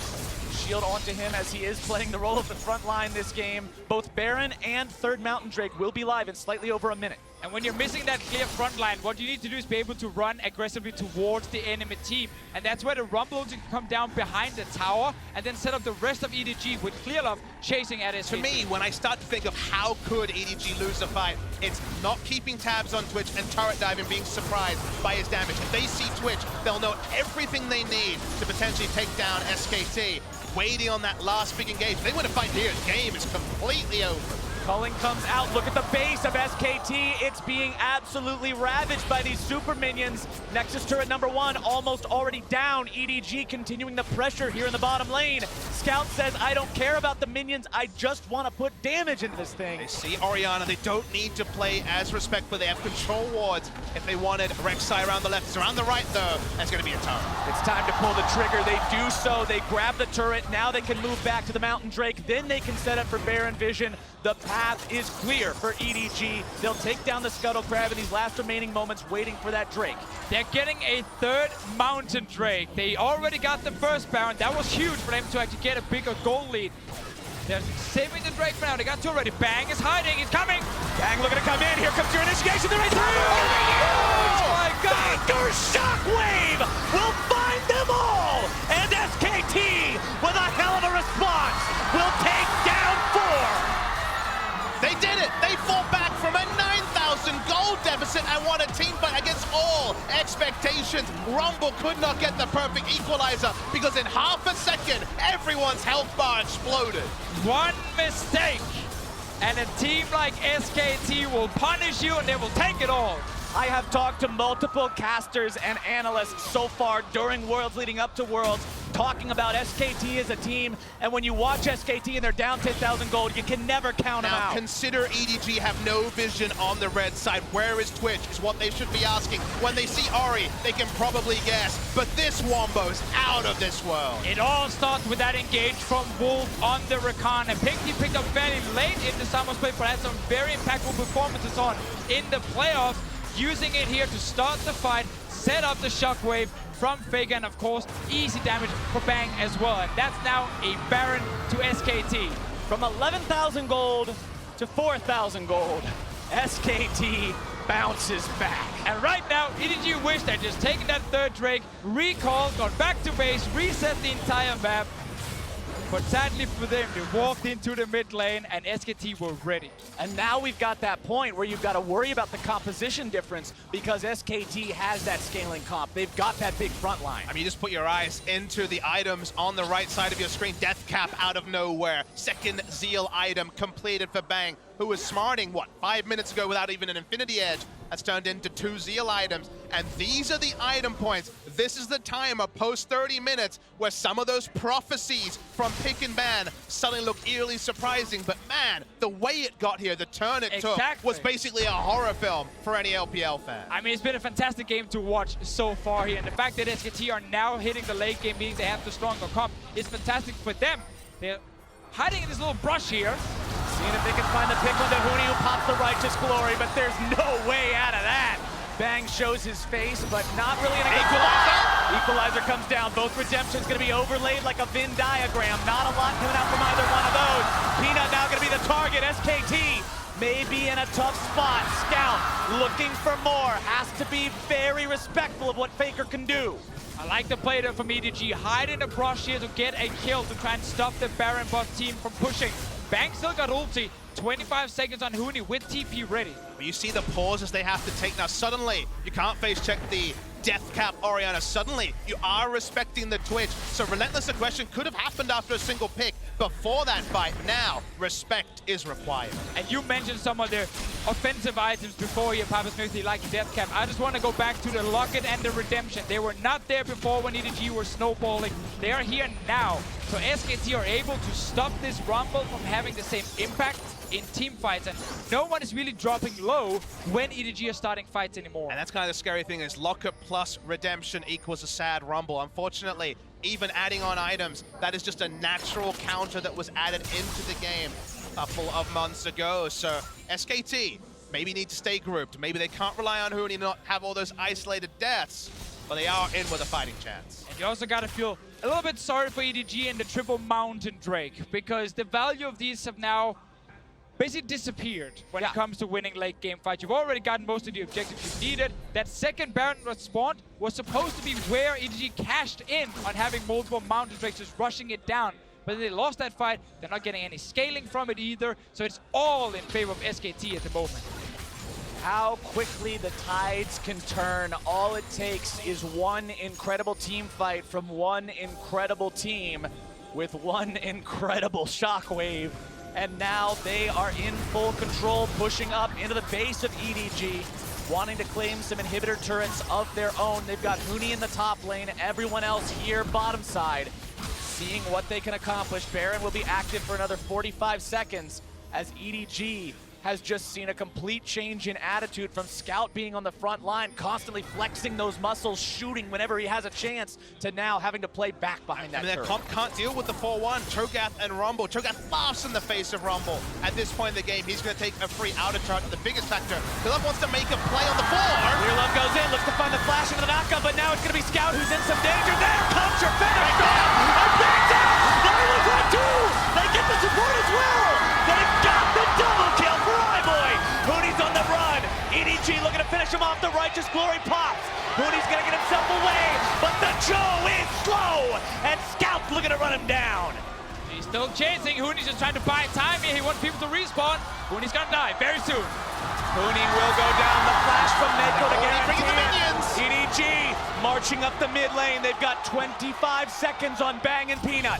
Shield onto him as he is playing the role of the front line this game. Both Baron and 3rd Mountain Drake will be live in slightly over a minute. And when you're missing that clear front line, what you need to do is be able to run aggressively towards the enemy team. And that's where the Rumble can come down behind the tower and then set up the rest of EDG with Clearlove chasing at SKT. To me, when I start to think of how could EDG lose a fight, it's not keeping tabs on Twitch and turret diving, being surprised by his damage. If they see Twitch, they'll know everything they need to potentially take down SKT. Waiting on that last big engage. If they win a fight here, the game is completely over. Culling comes out. Look at the base of SKT. It's being absolutely ravaged by these super minions. Nexus turret number 1 almost already down. EDG continuing the pressure here in the bottom lane. Scout says, I don't care about the minions. I just want to put damage into this thing. They see Orianna. They don't need to play as respectful. They have control wards. If they wanted Rek'Sai around the left, it's around the right though. That's going to be a turret. It's time to pull the trigger. They do so. They grab the turret. Now they can move back to the Mountain Drake. Then they can set up for Baron Vision. The path is clear for EDG. They'll take down the Scuttle Crab in these last remaining moments, waiting for that Drake. They're getting a third Mountain Drake. They already got the first Baron. That was huge for them to actually get a bigger goal lead. They're saving the Drake for now. They got two already. Bang is hiding. He's coming. Bang looking to come in. Here comes your initiation. They're right through. Oh my God. Banger Shockwave will find them all. And SKT, with a hell of a response, will take down 4. They did it! They fought back from a 9,000 gold deficit and won a team fight against all expectations. Rumble could not get the perfect equalizer because in half a second, everyone's health bar exploded. One mistake, and a team like SKT will punish you and they will take it all. I have talked to multiple casters and analysts so far during Worlds leading up to Worlds, talking about SKT as a team, and when you watch SKT and they're down 10,000 gold, you can never count them out. Consider EDG have no vision on the red side. Where is Twitch is what they should be asking. When they see Ori, they can probably guess, but this Wombo's out of this world. It all starts with that engage from Wolf on the Rakan, and Pinky picked up fairly late into Summer's play, but had some very impactful performances on in the playoffs, using it here to start the fight, set up the Shockwave from Faker, and of course, easy damage for Bang as well. And that's now a Baron to SKT. From 11,000 gold to 4,000 gold, SKT bounces back. And right now, EDG wish they'd just taken that third Drake, recalled, gone back to base, reset the entire map. But sadly for them, they walked into the mid lane and SKT were ready. And now we've got that point where you've got to worry about the composition difference because SKT has that scaling comp. They've got that big front line. I mean, you just put your eyes into the items on the right side of your screen. Death Cap out of nowhere. Second Zeal item completed for Bang, who was smarting, what, 5 minutes ago without even an Infinity Edge. That's turned into 2 Zeal items. And these are the item points. This is the time of post 30 minutes where some of those prophecies from pick and ban suddenly look eerily surprising. But man, the way it got here, the turn it took, was basically a horror film for any LPL fan. I mean, it's been a fantastic game to watch so far here. And the fact that SKT are now hitting the late game, meaning they have the stronger comp, is fantastic for them. They're hiding in this little brush here. Seeing if they can find the pick on the Huni who pops the Righteous Glory, but there's no way out of that. Bang shows his face, but not really an equalizer. Equalizer comes down. Both redemptions going to be overlaid like a Venn diagram. Not a lot coming out from either one of those. Peanut now going to be the target. SKT may be in a tough spot. Scout looking for more. Has to be very respectful of what Faker can do. I like the play there from EDG. Hide in the brush here to get a kill to try and stop the Baron bot team from pushing. Bang still got ulti. 25 seconds on Huni with TP ready. But you see the pauses they have to take now. Suddenly, you can't face check the Death Cap Orianna. Suddenly, you are respecting the Twitch. So Relentless Aggression could have happened after a single pick before that fight. Now, respect is required. And you mentioned some of the offensive items before here, Papa Smithy, like Death Cap. I just want to go back to the Locket and the Redemption. They were not there before when EDG were snowballing. They are here now. So SKT are able to stop this Rumble from having the same impact in team fights, and no one is really dropping low when EDG are starting fights anymore. And that's kind of the scary thing is Locket plus Redemption equals a sad Rumble. Unfortunately, even adding on items, that is just a natural counter that was added into the game a couple of months ago. So SKT maybe need to stay grouped. Maybe they can't rely on Huni, not have all those isolated deaths, but they are in with a fighting chance. And you also got to feel a little bit sorry for EDG and the triple Mountain Drake, because the value of these have now basically disappeared when it comes to winning late game fights. You've already gotten most of the objectives you needed. That second Baron respawn was supposed to be where EDG cashed in on having multiple Mountain Drakes just rushing it down. But they lost that fight. They're not getting any scaling from it either. So it's all in favor of SKT at the moment. How quickly the tides can turn. All it takes is one incredible team fight from one incredible team with one incredible Shockwave and now they are in full control, pushing up into the base of EDG, wanting to claim some inhibitor turrets of their own. They've got Huni in the top lane, everyone else here bottom side, seeing what they can accomplish. Baron will be active for another 45 seconds as EDG has just seen a complete change in attitude from Scout being on the front line, constantly flexing those muscles, shooting whenever he has a chance, to now having to play back behind that turret. Comp can't deal with the 4-1. Cho'Gath and Rumble. Cho'Gath laughs in the face of Rumble. At this point in the game, he's going to take a free outer turret, the biggest factor. Philip wants to make a play on the floor. Clearlove goes in, looks to find the flash into the knockup, but now it's going to be Scout who's in some danger. There comes your finish down! And bang down! They look like two! They get the support as well! They've got the double kill for iBoy! Hooney's on the run. EDG looking to finish him off. The Righteous Glory pops. Hooney's gonna get himself away, but the Joe is slow, and Scout's looking to run him down. He's still chasing. Hooney's just trying to buy time here. He wants people to respawn. Hooney's gonna die very soon. Hooney will go down. The flash from Mako to Bringing the guarantee it. minions. EDG marching up the mid lane. They've got 25 seconds on Bang and Peanut.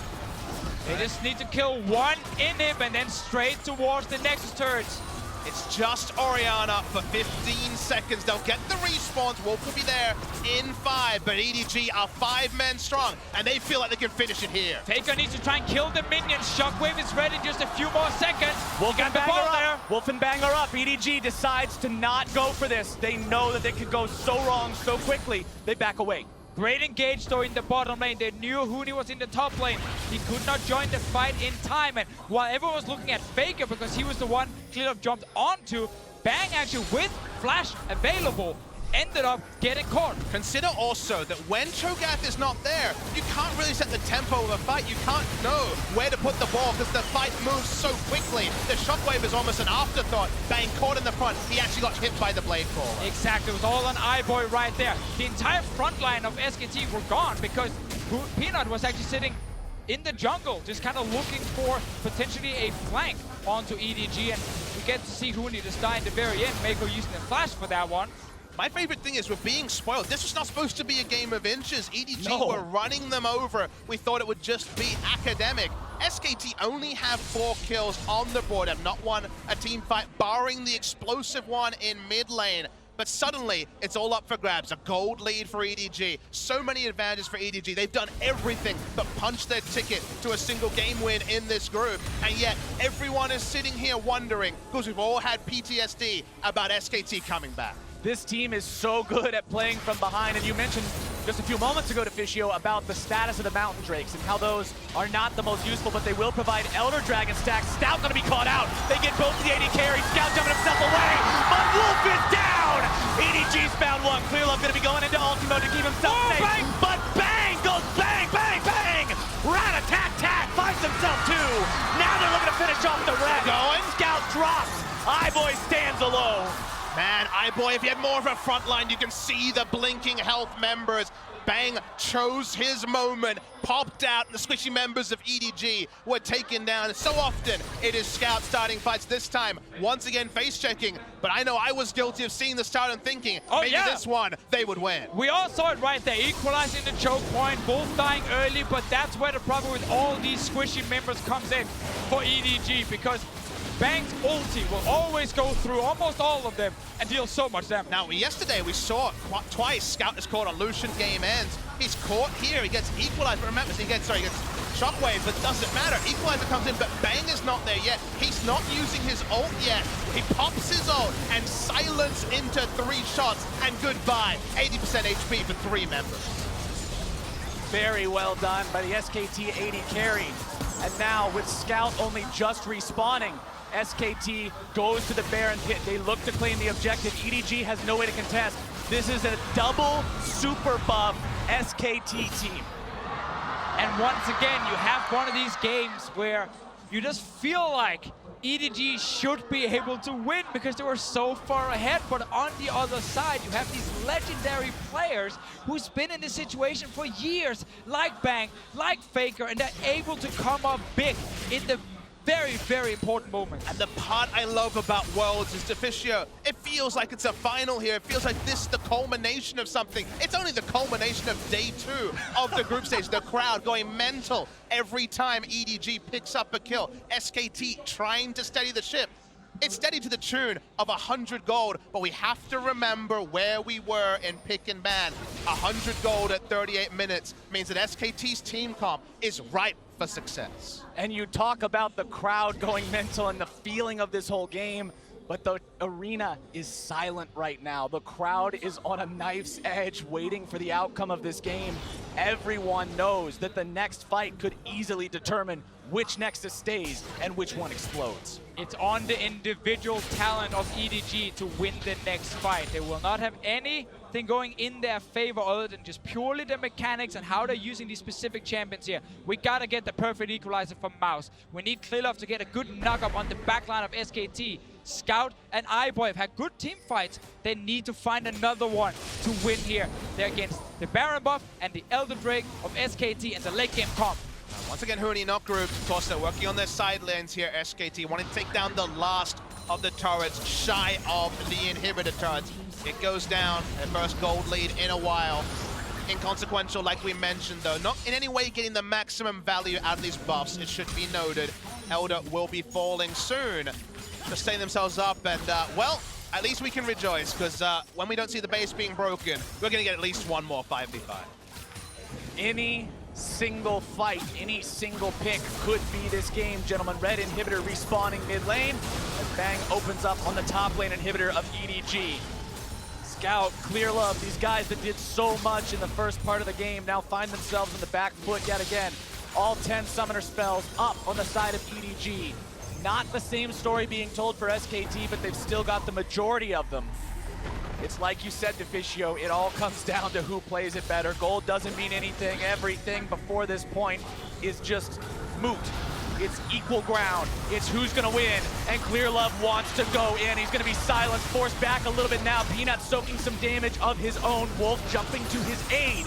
They just need to kill one inhib and then straight towards the Nexus turrets. It's just Orianna for 15 seconds. They'll get the respawns. Wolf will be there in 5, but EDG are 5 men strong, and they feel like they can finish it here. Faker needs to try and kill the minions. Shockwave is ready in just a few more seconds. Wolf and Bang ball are there. up. Wolf and Bang are up. EDG decides to not go for this. They know that they could go so wrong so quickly. They back away. Great engage though in the bottom lane. They knew Hooney was in the top lane. He could not join the fight in time. And while everyone was looking at Faker because he was the one Clearlove jumped onto, Bang actually with flash available ended up getting caught. Consider also that when Cho'Gath is not there, you can't really set the tempo of a fight. You can't know where to put the ball because the fight moves so quickly. The shockwave is almost an afterthought. Bang caught in the front. He actually got hit by the blade crawler. Exactly, it was all on iBoy right there. The entire front line of SKT were gone because Peanut was actually sitting in the jungle, just kind of looking for potentially a flank onto EDG, and we get to see Hooney just die in the very end. Mako using the flash for that one. My favorite thing is we're being spoiled. This was not supposed to be a game of inches. EDG were running them over. We thought it would just be academic. SKT only have 4 kills on the board, have not won a team fight, barring the explosive one in mid lane. But suddenly, it's all up for grabs. A gold lead for EDG. So many advantages for EDG. They've done everything but punch their ticket to a single game win in this group. And yet, everyone is sitting here wondering, because we've all had PTSD about SKT coming back. This team is so good at playing from behind, and you mentioned just a few moments ago to Fishio about the status of the Mountain Drakes and how those are not the most useful, but they will provide Elder Dragon stacks. Scout gonna be caught out. They get both the AD carry. Scout jumping himself away, but Wolf is down! EDG's found one. Clearlove gonna be going into ulti mode to keep himself safe, bang! but Bang goes bang, bang, bang! Rat-a-tat-tat finds himself too. Now they're looking to finish off the red. Going. Scout drops. iBoy stands alone. Man, iBoy, if you had more of a front line, you can see the blinking health members. Bang chose his moment, popped out, and the squishy members of EDG were taken down. So often, it is Scout starting fights. This time, once again, face-checking. But I know I was guilty of seeing the start and thinking, maybe this one, they would win. We all saw it right there, equalizing the choke point, both dying early, but that's where the problem with all these squishy members comes in for EDG, because Bang's ulti will always go through almost all of them and deal so much damage. Now, yesterday we saw twice Scout is caught on Lucian, game ends. He's caught here, he gets equalized, but remember, he gets shockwave, but doesn't matter. Equalizer comes in, but Bang is not there yet. He's not using his ult yet. He pops his ult and silence into 3 shots, and goodbye. 80% HP for 3 members. Very well done by the SKT AD carry. And now with Scout only just respawning, SKT goes to the Baron pit. They look to claim the objective. EDG has no way to contest. This is a double super buff SKT team. And once again, you have one of these games where you just feel like EDG should be able to win because they were so far ahead. But on the other side, you have these legendary players who's been in this situation for years, like Bang, like Faker, and they're able to come up big in the very, very important moments. And the part I love about Worlds is Deficio. It feels feels like it's a final here. It feels like this is the culmination of something. It's only the culmination of day 2 of the group stage. The crowd going mental every time EDG picks up a kill. SKT trying to steady the ship. It's steady to the tune of 100 gold, but we have to remember where we were in pick and ban. 100 gold at 38 minutes means that SKT's team comp is ripe for success. And you talk about the crowd going mental and the feeling of this whole game, but the arena is silent right now. The crowd is on a knife's edge waiting for the outcome of this game. Everyone knows that the next fight could easily determine which Nexus stays and which one explodes. It's on the individual talent of EDG to win the next fight. They will not have anything going in their favor other than just purely the mechanics and how they're using these specific champions here. We gotta get the perfect equalizer from Mouse. We need Klilov to get a good knock-up on the backline of SKT. Scout and iBoy have had good team fights. They need to find another one to win here. They're against the Baron buff and the Elder Drake of SKT and the late game comp. Once again, Huni not grouped. Of course, they're working on their side lanes here. SKT wanting to take down the last of the turrets, shy of the inhibitor turrets. It goes down, their first gold lead in a while. Inconsequential, like we mentioned, though. Not in any way getting the maximum value out of these buffs, it should be noted. Elder will be falling soon to stay themselves up, and, well, at least we can rejoice, because when we don't see the base being broken, we're going to get at least one more 5v5. Any single fight, any single pick could be this game, gentlemen. Red inhibitor respawning mid lane as Bang opens up on the top lane inhibitor of EDG. Scout, Clear Love, these guys that did so much in the first part of the game now find themselves on the back foot yet again. All 10 summoner spells up on the side of EDG. Not the same story being told for SKT, but they've still got the majority of them. It's like you said, Deficio, it all comes down to who plays it better. Gold doesn't mean anything. Everything before this point is just moot. It's equal ground. It's who's gonna win. And Clear Love wants to go in. He's gonna be silenced, forced back a little bit now. Peanut soaking some damage of his own. Wolf jumping to his aid.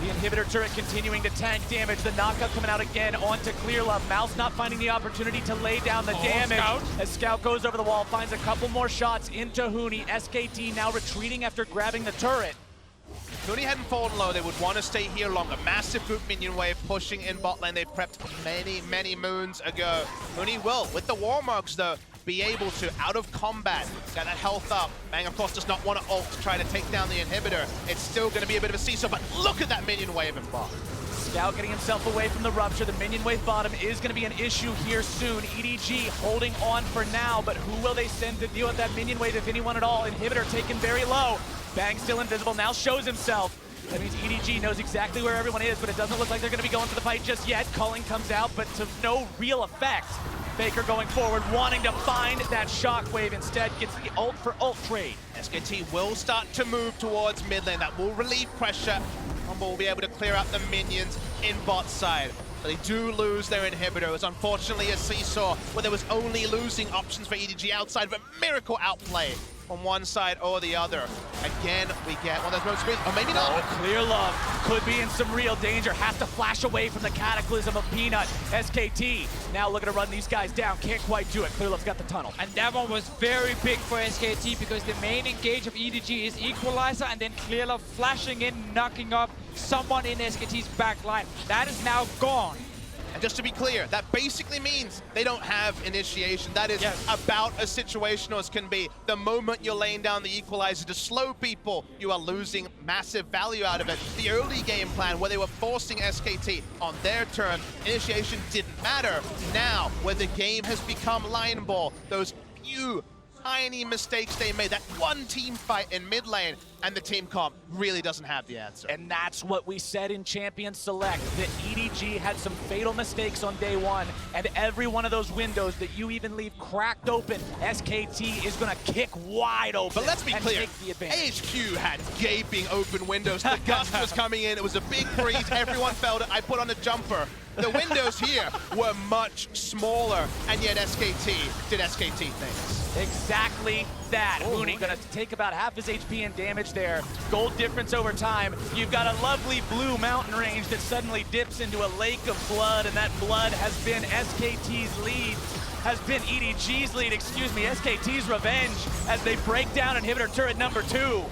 The inhibitor turret continuing to tank damage. The knockup coming out again onto Clear Love. Mouse not finding the opportunity to lay down the damage. Scout. As Scout goes over the wall, finds a couple more shots into Huni. SKT now retreating after grabbing the turret. If Huni hadn't fallen low, they would want to stay here longer. Massive group minion wave pushing in bot lane. They prepped many moons ago. Huni will, with the war marks though, be able to, out of combat, get that health up. Bang, of course, does not want to ult to try to take down the inhibitor. It's still going to be a bit of a seesaw, but look at that minion wave in bot. Scout getting himself away from the rupture. The minion wave bottom is going to be an issue here soon. EDG holding on for now, but who will they send to deal with that minion wave, if anyone at all? Inhibitor taken very low. Bang still invisible, now shows himself. That means EDG knows exactly where everyone is, but it doesn't look like they're going to be going for the fight just yet. Culling comes out, but to no real effect. Faker going forward, wanting to find that shockwave, instead gets the ult for ult trade. SKT will start to move towards mid lane. That will relieve pressure. Humble will be able to clear out the minions in bot side. But they do lose their inhibitor. It was unfortunately a seesaw where there was only losing options for EDG outside of a miracle outplay on one side or the other. Again, we get one of those moments, or maybe not. Oh, Clear Love could be in some real danger. Has to flash away from the cataclysm of Peanut. SKT now looking to run these guys down. Can't quite do it. Clear Love's got the tunnel. And that one was very big for SKT because the main engage of EDG is Equalizer and then Clear Love flashing in, knocking up someone in SKT's back line. That is now gone. And just to be clear, that basically means they don't have initiation. That is about as situational as can be. The moment you're laying down the equalizer to slow people, you are losing massive value out of it. The early game plan where they were forcing SKT on their turn, initiation didn't matter. Now, where the game has become line ball, those few tiny mistakes they made, that one team fight in mid lane, and the team comp really doesn't have the answer. And that's what we said in Champion Select, that EDG had some fatal mistakes on day one, and every one of those windows that you even leave cracked open, SKT is gonna kick wide open. But let's be clear, take the advantage. AHQ had gaping open windows. The gust was coming in, it was a big breeze, everyone felt it. I put on a jumper. The windows here were much smaller, and yet SKT did SKT things. Exactly that. Huni gonna take about half his HP and damage there. Gold difference over time. You've got a lovely blue mountain range that suddenly dips into a lake of blood, and that blood has been SKT's lead. has been EDG's lead, SKT's revenge as they break down inhibitor turret number 2.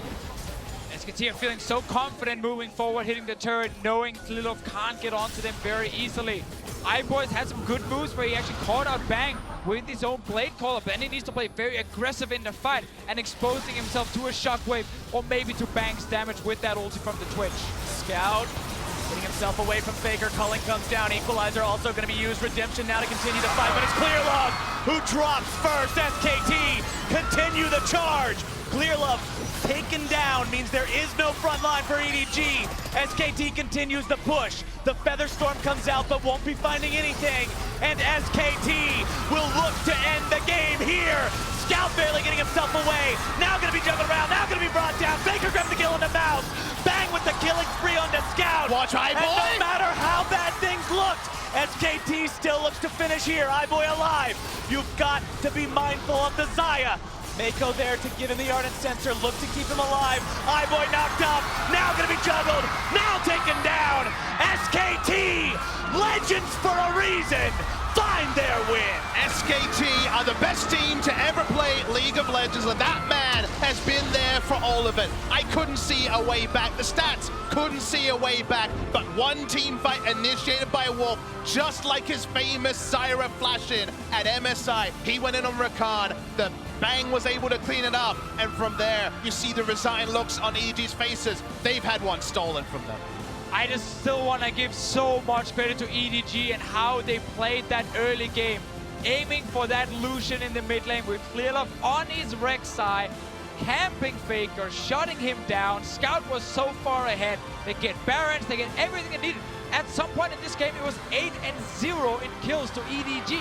SKT are feeling so confident moving forward, hitting the turret, knowing Lilov can't get onto them very easily. iBoys had some good moves where he actually caught out Bang with his own blade caller, but then he needs to play very aggressive in the fight and exposing himself to a shockwave or maybe to Bang's damage with that ulti from the Twitch. Scout getting himself away from Faker. Culling comes down. Equalizer also going to be used. Redemption now to continue the fight, but it's Clearlove who drops first. SKT continue the charge. Clearlove taken down means there is no front line for EDG. SKT continues the push. The Featherstorm comes out but won't be finding anything. And SKT will look to end the game here. Scout barely getting himself away. Now going to be juggled around. Now going to be brought down. Faker grabs the kill in the mouth. Bang with the killing spree on the Scout. Watch iBoy. And no matter how bad things looked, SKT still looks to finish here. iBoy alive. You've got to be mindful of the Xayah. Mako there to give him the Ardent Sensor, look to keep him alive. iBoy knocked up, now gonna be juggled, now taken down. SKT, legends for a reason, find their win. SKT are the best team to ever play League of Legends, and that man has been there for all of it. I couldn't see a way back. The stats couldn't see a way back, but one team fight initiated by Wolf, just like his famous Zyra flash-in at MSI. He went in on Rakan, the Bang was able to clean it up, and from there, you see the resigned looks on EDG's faces. They've had one stolen from them. I just still want to give so much credit to EDG and how they played that early game. Aiming for that Lucian in the mid lane with Clearlove on his Rek'Sai, camping Faker, shutting him down. Scout was so far ahead. They get Barons, they get everything they needed. At some point in this game, it was 8-0 in kills to EDG.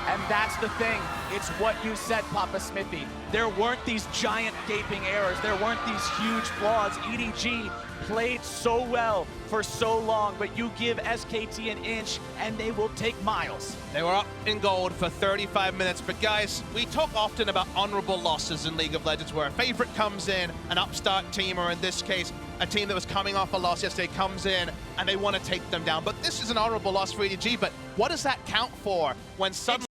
And that's the thing. It's what you said, Papa Smithy. There weren't these giant gaping errors. There weren't these huge flaws. EDG played so well for so long, but you give SKT an inch and they will take miles. They were up in gold for 35 minutes, but guys, we talk often about honorable losses in League of Legends where a favorite comes in, an upstart team, or in this case, a team that was coming off a loss yesterday comes in and they want to take them down. But this is an honorable loss for EDG, but what does that count for when suddenly